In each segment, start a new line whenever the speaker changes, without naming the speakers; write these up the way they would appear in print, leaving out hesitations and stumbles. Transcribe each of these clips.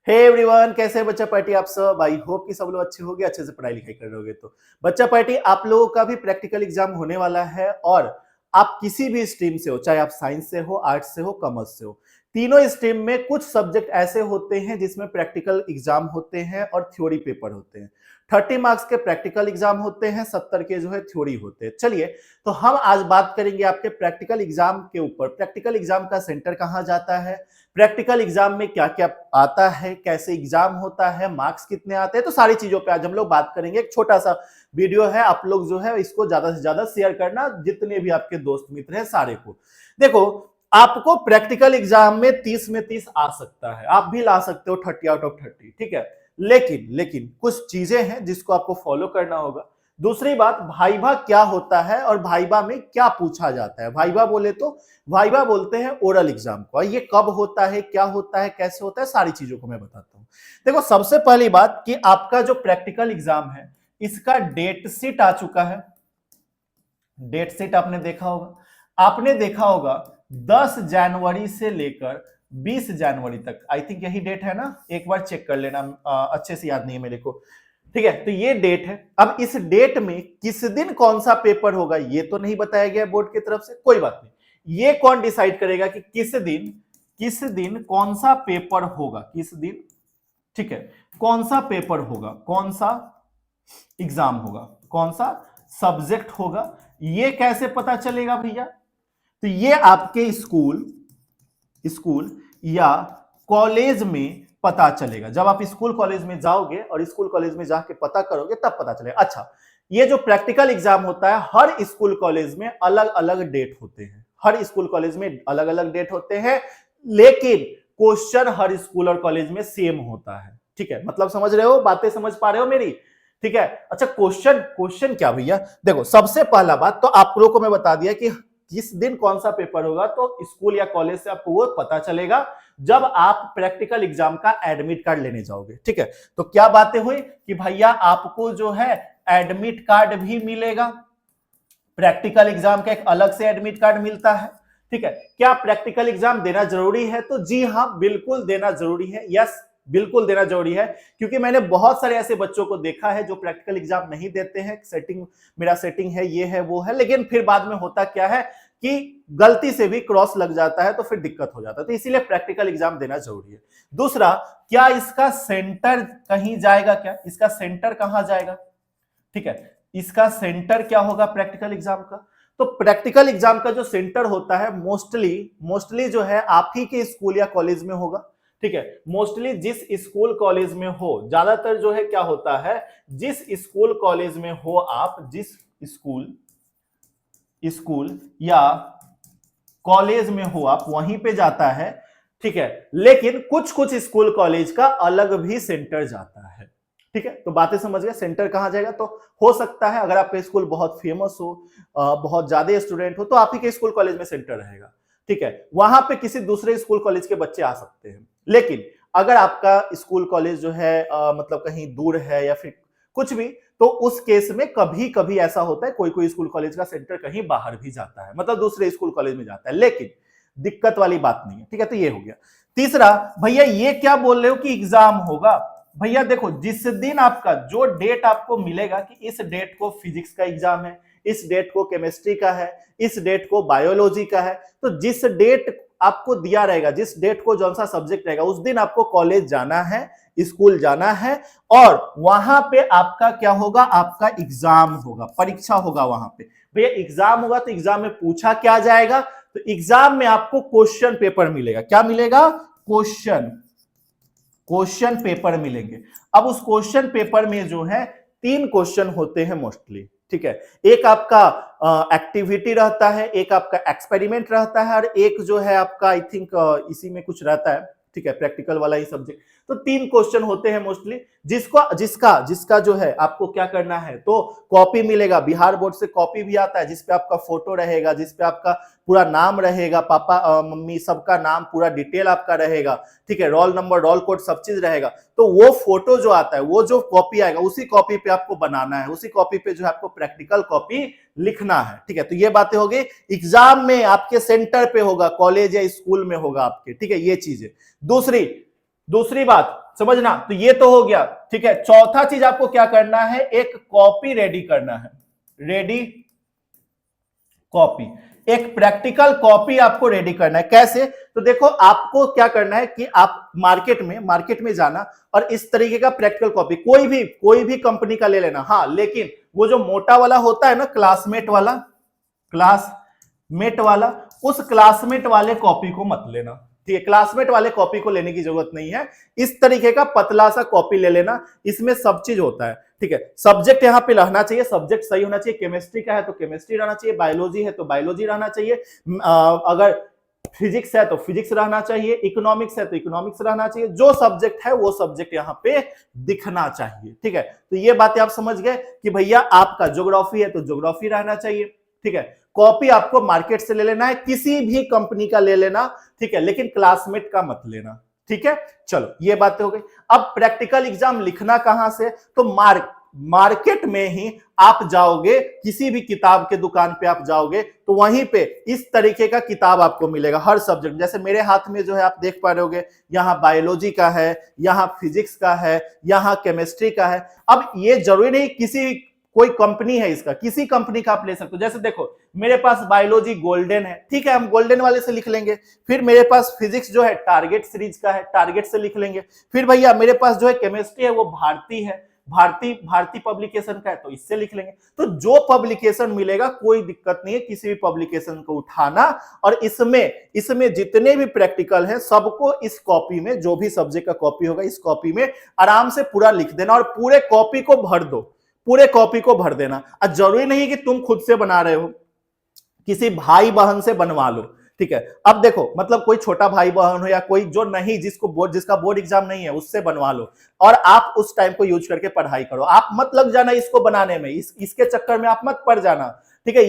Hey everyone, कैसे है बच्चा पार्टी आप सब। आई होप कि सब लोग अच्छे होंगे, अच्छे से पढ़ाई लिखाई कर रहे होंगे। तो बच्चा पार्टी आप लोगों का भी प्रैक्टिकल एग्जाम होने वाला है और आप किसी भी स्ट्रीम से हो, चाहे आप साइंस से हो, आर्ट्स से हो, कॉमर्स से हो, तीनों स्ट्रीम में कुछ सब्जेक्ट ऐसे होते हैं जिसमें प्रैक्टिकल एग्जाम होते हैं और थ्योरी पेपर होते हैं। 30 मार्क्स के प्रैक्टिकल एग्जाम होते हैं, 70 के जो है थ्योरी होते हैं। चलिए, तो हम आज बात करेंगे आपके प्रैक्टिकल एग्जाम के ऊपर। प्रैक्टिकल एग्जाम का सेंटर कहाँ जाता है, प्रैक्टिकल एग्जाम में क्या क्या आता है, कैसे एग्जाम होता है, मार्क्स कितने आते हैं, तो सारी चीजों पे आज हम लोग बात करेंगे। एक छोटा सा वीडियो है, आप लोग जो है इसको ज्यादा से ज्यादा शेयर करना, जितने भी आपके दोस्त मित्र हैं सारे को। देखो, आपको प्रैक्टिकल एग्जाम में 30 में 30 आ सकता है, आप भी ला सकते हो 30 आउट ऑफ 30, ठीक है। लेकिन कुछ चीजें हैं जिसको आपको फॉलो करना होगा। दूसरी बात, भाइबा क्या होता है और भाइबा में क्या पूछा जाता है। भाइबा बोले तो वाइवा बोलते हैं ओरल एग्जाम को। ये कब होता है, क्या होता है, कैसे होता है, सारी चीजों को मैं बताता हूं। देखो, सबसे पहली बात कि आपका जो प्रैक्टिकल एग्जाम है इसका डेट शीट आ चुका है। डेट शीट आपने देखा होगा 10 जनवरी से लेकर 20 जनवरी तक। आई थिंक यही डेट है ना, एक बार चेक कर लेना, अच्छे से याद नहीं है मेरे को। ठीक है, तो ये डेट है। अब इस डेट में किस दिन कौन सा पेपर होगा ये तो नहीं बताया गया बोर्ड की तरफ से, कोई बात नहीं। ये कौन डिसाइड करेगा कि किस दिन कौन सा पेपर होगा, किस दिन, ठीक है, कौन सा पेपर होगा, कौन सा एग्जाम होगा, कौन सा सब्जेक्ट होगा, ये कैसे पता चलेगा भैया। तो ये आपके स्कूल या कॉलेज में पता चलेगा। जब आप स्कूल कॉलेज में जाओगे और स्कूल कॉलेज में जाके पता करोगे तब पता चलेगा। अच्छा, ये जो प्रैक्टिकल एग्जाम होता है हर स्कूल कॉलेज में अलग अलग डेट होते हैं, हर स्कूल कॉलेज में अलग अलग डेट होते हैं, लेकिन क्वेश्चन हर स्कूल और कॉलेज में सेम होता है। ठीक है, मतलब समझ रहे हो, बातें समझ पा रहे हो मेरी। ठीक है, अच्छा, क्वेश्चन क्या भैया। देखो, सबसे पहला बात तो आप लोगों को मैं बता दिया कि किस दिन कौन सा पेपर होगा, तो स्कूल या कॉलेज से आपको वो पता चलेगा जब आप प्रैक्टिकल एग्जाम का एडमिट कार्ड लेने जाओगे। ठीक है, तो क्या बातें हुई कि भैया आपको जो है एडमिट कार्ड भी मिलेगा, प्रैक्टिकल एग्जाम का एक अलग से एडमिट कार्ड मिलता है। ठीक है, क्या प्रैक्टिकल एग्जाम देना जरूरी है, तो जी हां, बिल्कुल देना जरूरी है। यस, बिल्कुल देना जरूरी है, क्योंकि मैंने बहुत सारे ऐसे बच्चों को देखा है जो प्रैक्टिकल एग्जाम नहीं देते हैं। मेरा सेटिंग है, ये है, वो है, लेकिन फिर बाद में होता क्या है कि गलती से भी क्रॉस लग जाता है तो फिर दिक्कत हो जाता है। तो इसीलिए प्रैक्टिकल एग्जाम देना जरूरी है। दूसरा, क्या इसका सेंटर कहीं जाएगा, क्या इसका सेंटर कहां जाएगा। ठीक है, इसका सेंटर क्या होगा प्रैक्टिकल एग्जाम का। तो प्रैक्टिकल एग्जाम का जो सेंटर होता है मोस्टली जो है आप ही के स्कूल या कॉलेज में होगा। ठीक है, मोस्टली जिस स्कूल कॉलेज में हो, ज्यादातर जो है क्या होता है, जिस स्कूल कॉलेज में हो आप, जिस स्कूल या कॉलेज में हो आप, वहीं पे जाता है। ठीक है, लेकिन कुछ स्कूल कॉलेज का अलग भी सेंटर जाता है। ठीक है, तो बातें समझ गए, सेंटर कहां जाएगा। तो हो सकता है अगर आपका स्कूल बहुत फेमस हो, बहुत ज्यादा स्टूडेंट हो, तो आप ही के स्कूल कॉलेज में सेंटर रहेगा। ठीक है, वहां पे किसी दूसरे स्कूल कॉलेज के बच्चे आ सकते हैं। लेकिन अगर आपका स्कूल कॉलेज जो है मतलब कहीं दूर है या फिर कुछ भी, तो उस केस में कभी कभी ऐसा होता है, कोई स्कूल कॉलेज का सेंटर कहीं बाहर भी जाता है, मतलब दूसरे स्कूल कॉलेज में जाता है, लेकिन दिक्कत वाली बात नहीं है। ठीक है, तो ये हो गया। तीसरा, भैया ये क्या बोल रहे हो कि एग्जाम होगा। भैया देखो, जिस दिन आपका जो डेट आपको मिलेगा कि इस डेट को फिजिक्स का एग्जाम है, इस डेट को केमिस्ट्री का है, इस डेट को बायोलॉजी का है, तो जिस डेट आपको दिया रहेगा, जिस डेट को जौन सा सब्जेक्ट रहेगा, उस दिन आपको कॉलेज जाना है, स्कूल जाना है, और वहां पे आपका क्या होगा, आपका एग्जाम होगा, परीक्षा होगा वहां पे। भैया एग्जाम होगा तो एग्जाम में पूछा क्या जाएगा, तो एग्जाम में आपको क्वेश्चन पेपर मिलेगा। क्या मिलेगा, क्वेश्चन पेपर मिलेंगे। अब उस क्वेश्चन पेपर में जो है 3 क्वेश्चन होते हैं मोस्टली। ठीक है, एक आपका एक्टिविटी रहता है, एक आपका एक्सपेरिमेंट रहता है, और एक जो है आपका आई थिंक इसी में कुछ रहता है। ठीक है, प्रैक्टिकल वाला ही सब्जेक्ट। तो 3 क्वेश्चन होते हैं मोस्टली, जिसका जो है आपको क्या करना है, तो कॉपी मिलेगा, बिहार बोर्ड से कॉपी भी आता है जिसपे आपका फोटो रहेगा, जिसपे आपका पूरा नाम रहेगा, पापा मम्मी सबका नाम, पूरा डिटेल आपका रहेगा। ठीक है, रोल नंबर, रोल कोड, सब चीज रहेगा। तो वो फोटो जो आता है, वो जो कॉपी आएगा, उसी कॉपी पे आपको बनाना है, उसी कॉपी पे जो है आपको प्रैक्टिकल कॉपी लिखना है। ठीक है, तो ये बातें हो गई। एग्जाम में आपके सेंटर पे होगा, कॉलेज या स्कूल में होगा आपके। ठीक है, ये चीजें। दूसरी, दूसरी बात समझना, तो ये तो हो गया, ठीक है। चौथा चीज आपको क्या करना है, एक कॉपी रेडी करना है, रेडी कॉपी, एक प्रैक्टिकल कॉपी आपको रेडी करना है। कैसे? तो देखो आपको क्या करना है कि आप मार्केट में जाना और इस तरीके का प्रैक्टिकल कॉपी कोई भी कंपनी का ले लेना। हाँ, लेकिन वो जो मोटा वाला होता है ना, क्लासमेट वाला, उस क्लासमेट वाले कॉपी को मत लेना, ठीक है। क्लासमेट वाले कॉपी को लेने की जरूरत नहीं है, इस तरीके का पतला सा कॉपी ले लेना, इसमें सब चीज होता है, ठीक है। सब्जेक्ट यहां पे रहना चाहिए, सब्जेक्ट सही होना चाहिए, केमिस्ट्री का है तो केमिस्ट्री रहना चाहिए, बायोलॉजी है तो बायोलॉजी रहना चाहिए, अगर फिजिक्स है तो फिजिक्स रहना चाहिए, इकोनॉमिक्स है तो इकोनॉमिक्स रहना चाहिए, जो सब्जेक्ट है वो सब्जेक्ट यहाँ पे दिखना चाहिए, ठीक है। तो ये बातें आप समझ गए कि भैया आपका ज्योग्राफी है तो ज्योग्राफी रहना चाहिए, ठीक है। कॉपी आपको मार्केट से ले लेना है, किसी भी कंपनी का ले लेना, ठीक है, लेकिन क्लासमेट का मत लेना, ठीक है। चलो ये बातें हो गई। अब प्रैक्टिकल एग्जाम लिखना कहां से, तो मार्केट में ही आप जाओगे, किसी भी किताब के दुकान पे आप जाओगे तो वहीं पे इस तरीके का किताब आपको मिलेगा हर सब्जेक्ट। जैसे मेरे हाथ में जो है आप देख पा रहे होगे, यहाँ बायोलॉजी का है, यहाँ फिजिक्स का है, यहाँ केमिस्ट्री का है। अब ये जरूरी नहीं कोई कंपनी है इसका, किसी कंपनी का आप ले सकते हो। जैसे देखो मेरे पास बायोलॉजी गोल्डन है, ठीक है, हम गोल्डन वाले से लिख लेंगे। फिर मेरे पास फिजिक्स जो है टारगेट सीरीज का है, टारगेट से लिख लेंगे। फिर भैया मेरे पास जो है केमिस्ट्री है वो भारती है, भारती पब्लिकेशन का है तो इससे लिख लेंगे। तो जो पब्लिकेशन मिलेगा कोई दिक्कत नहीं है, किसी भी पब्लिकेशन को उठाना और इसमें जितने भी प्रैक्टिकल हैं सबको इस कॉपी में, जो भी सब्जेक्ट का कॉपी होगा इस कॉपी में आराम से पूरा लिख देना और पूरे कॉपी को भर दो, पूरे कॉपी को भर देना। और जरूरी नहीं कि तुम खुद से बना रहे हो, किसी भाई बहन से बनवा लो, ठीक है। अब देखो मतलब कोई छोटा भाई बहन हो या कोई जो नहीं, जिसका बोर्ड एग्जाम नहीं है उससे बनवा लो और आप उस टाइम को यूज करके पढ़ाई करो। आप मत लग जाना इसको बनाने में, इसके चक्कर में आप मत पड़ जाना, ठीक है।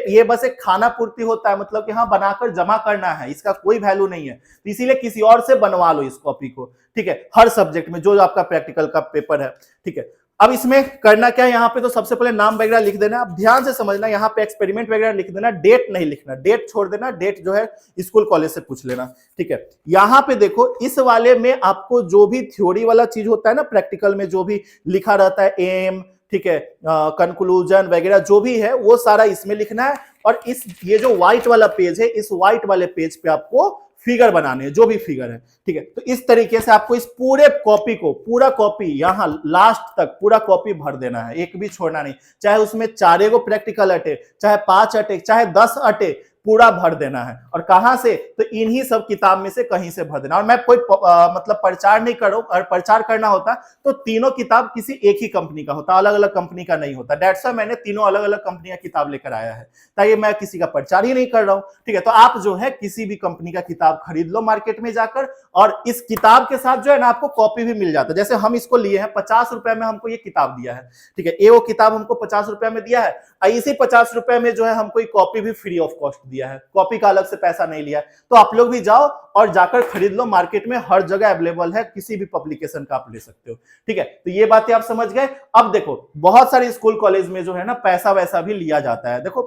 ये बस एक खाना पूर्ति होता है, मतलब कि हाँ बनाकर जमा करना है, इसका कोई वैल्यू नहीं है। तो इसीलिए किसी और से बनवा लो इस कॉपी को, ठीक है, हर सब्जेक्ट में जो आपका प्रैक्टिकल का पेपर है, ठीक है। अब इसमें करना क्या है, यहाँ पे तो सबसे पहले नाम वगैरह लिख देना। अब ध्यान से समझना, यहाँ पे एक्सपेरिमेंट वगैरह लिख देना, डेट नहीं लिखना, डेट छोड़ देना, डेट जो है स्कूल कॉलेज से पूछ लेना, ठीक है। यहाँ पे देखो इस वाले में आपको जो भी थ्योरी वाला चीज होता है ना, प्रैक्टिकल में जो भी लिखा रहता है, एम, ठीक है, कंक्लूजन वगैरह जो भी है वो सारा इसमें लिखना है। और ये जो व्हाइट वाला पेज है, इस व्हाइट वाले पेज पे आपको फिगर बनाने हैं, जो भी फिगर है, ठीक है। तो इस तरीके से आपको इस पूरे कॉपी को, पूरा कॉपी यहां लास्ट तक पूरा कॉपी भर देना है, एक भी छोड़ना नहीं। चाहे उसमें 4 गो प्रैक्टिकल अटे, चाहे 5 अटे, चाहे 10 अटे, पूरा भर देना है। और कहां से, तो इन्हीं सब किताब में से कहीं से भर देना। और मैं कोई मतलब प्रचार नहीं करूं, और प्रचार करना होता तो तीनों किताब किसी एक ही कंपनी का होता, अलग अलग कंपनी का नहीं होता। दैट्स व्हाई मैंने तीनों अलग अलग कंपनी का किताब लेकर आया है, ताकि मैं किसी का प्रचार ही नहीं कर रहा हूं, ठीक है। तो आप जो है किसी भी कंपनी का किताब खरीद लो मार्केट में जाकर, और इस किताब के साथ जो है ना आपको कॉपी भी मिल जाता है। जैसे हम इसको लिए हैं 50 रुपए में, हमको ये किताब दिया है, ठीक है, ये वो किताब हमको 50 रुपए में दिया है, इसी 50 रुपए में जो है हमको कॉपी भी फ्री ऑफ कॉस्ट दिया है, कॉपी का अलग से पैसा नहीं लिया। तो आप लोग भी जाओ और जाकर खरीद लो, मार्केट में हर जगह अवेलेबल है, किसी भी पब्लिकेशन का आप ले सकते हो, ठीक है। तो ये बातें आप समझ गए। अब देखो बहुत सारे स्कूल कॉलेज में जो है ना पैसा वैसा भी लिया जाता है। देखो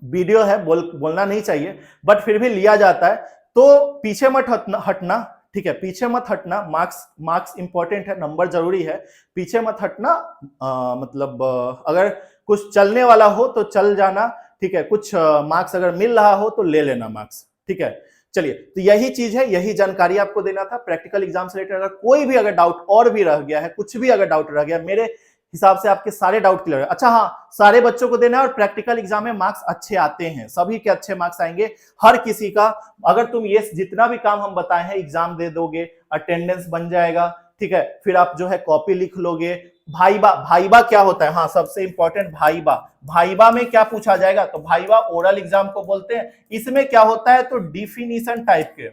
वीडियो है, बोलना नहीं चाहिए, बट फिर भी लिया जाता है, तो पीछे मत हटना, ठीक है, पीछे मत हटना। मार्क्स इंपॉर्टेंट है, नंबर जरूरी है, पीछे मत हटना। मतलब अगर कुछ चलने वाला हो तो चल जाना, ठीक है, कुछ मार्क्स अगर मिल रहा हो तो ले लेना मार्क्स, ठीक है। चलिए, तो यही चीज है, यही जानकारी आपको देना था प्रैक्टिकल एग्जाम से रिलेटेड। अगर कोई भी अगर डाउट और भी रह गया है, कुछ भी अगर डाउट रह गया, मेरे हिसाब से आपके सारे डाउट क्लियर है। अच्छा हाँ, सारे बच्चों को देना है, और प्रैक्टिकल एग्जाम में मार्क्स अच्छे आते हैं, सभी के अच्छे मार्क्स आएंगे, हर किसी का। अगर तुम ये जितना भी काम हम बताए हैं एग्जाम दे दोगे, अटेंडेंस बन जाएगा, ठीक है, फिर आप जो है कॉपी लिख लोगे। भाईबा क्या होता है, हाँ सबसे इंपॉर्टेंट भाईबा में क्या पूछा जाएगा, तो भाईबा ओरल एग्जाम को बोलते हैं। इसमें क्या होता है, तो डिफिनीशन टाइप के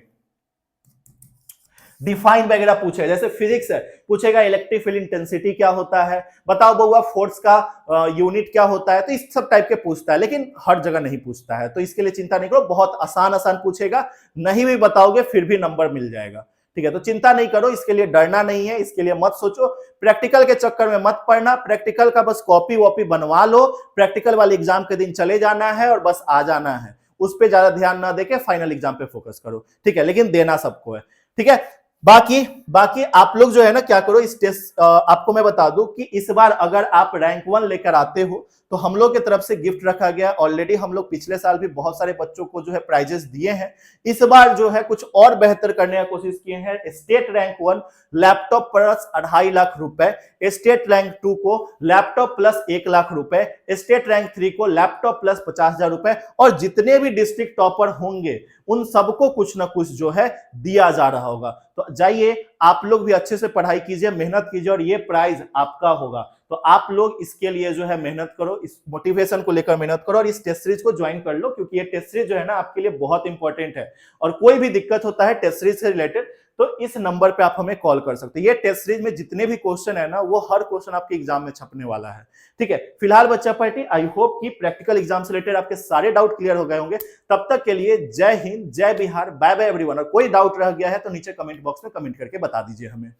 डिफाइन वगैरह पूछे, जैसे फिजिक्स है पूछेगा इलेक्ट्रिक फील्ड इंटेंसिटी क्या होता है, बताओ बउआ फोर्स का यूनिट क्या होता है, तो इस सब टाइप के पूछता है, लेकिन हर जगह नहीं पूछता है, तो इसके लिए चिंता नहीं करो, बहुत आसान पूछेगा, नहीं भी बताओगे फिर भी नंबर मिल जाएगा, ठीक है। तो चिंता नहीं करो, इसके लिए डरना नहीं है, इसके लिए मत सोचो, प्रैक्टिकल के चक्कर में मत पड़ना, प्रैक्टिकल का बस कॉपी वॉपी बनवा लो, प्रैक्टिकल वाले एग्जाम के दिन चले जाना है और बस आ जाना है, उस पर ज्यादा ध्यान ना देके फाइनल एग्जाम पे फोकस करो, ठीक है, लेकिन देना सबको है, ठीक है। बाकी बाकी आप लोग जो है ना क्या करो, इस टेस्ट आपको मैं बता दूं कि इस बार अगर आप रैंक 1 लेकर आते हो तो हम लोग की तरफ से गिफ्ट रखा गया। ऑलरेडी हम लोग पिछले साल भी बहुत सारे बच्चों को जो है प्राइजेस दिए हैं। इस बार जो है कुछ और बेहतर करने की कोशिश किए हैं। State rank 1 laptop plus 2.5 lakh रुपए, स्टेट रैंक 2 को लैपटॉप प्लस 1 लाख रुपए, स्टेट रैंक 3 को लैपटॉप प्लस 50,000 रुपए, और जितने भी डिस्ट्रिक्ट टॉपर होंगे उन सबको कुछ ना कुछ जो है दिया जा रहा होगा। तो जाइए आप लोग भी अच्छे से पढ़ाई कीजिए, मेहनत कीजिए, और ये प्राइज आपका होगा। तो आप लोग इसके लिए जो है मेहनत करो, इस मोटिवेशन को लेकर मेहनत करो, और इस टेस्ट सीरीज को ज्वाइन कर लो, क्योंकि ये टेस्ट सीरीज जो है ना आपके लिए बहुत इंपॉर्टेंट है। और कोई भी दिक्कत होता है टेस्ट सीरीज से रिलेटेड तो इस नंबर पे आप हमें कॉल कर सकते हैं। ये टेस्ट सीरीज में जितने भी क्वेश्चन है ना वो हर क्वेश्चन आपके एग्जाम में छपने वाला है। ठीक है, फिलहाल बच्चा पार्टी आई होप कि प्रैक्टिकल एग्जाम से रिलेटेड आपके सारे डाउट क्लियर हो गए होंगे। तब तक के लिए जय हिंद, जय बिहार, बाय बाय एवरीवन। और कोई डाउट रह गया है तो नीचे कमेंट बॉक्स में कमेंट करके बता दीजिए हमें।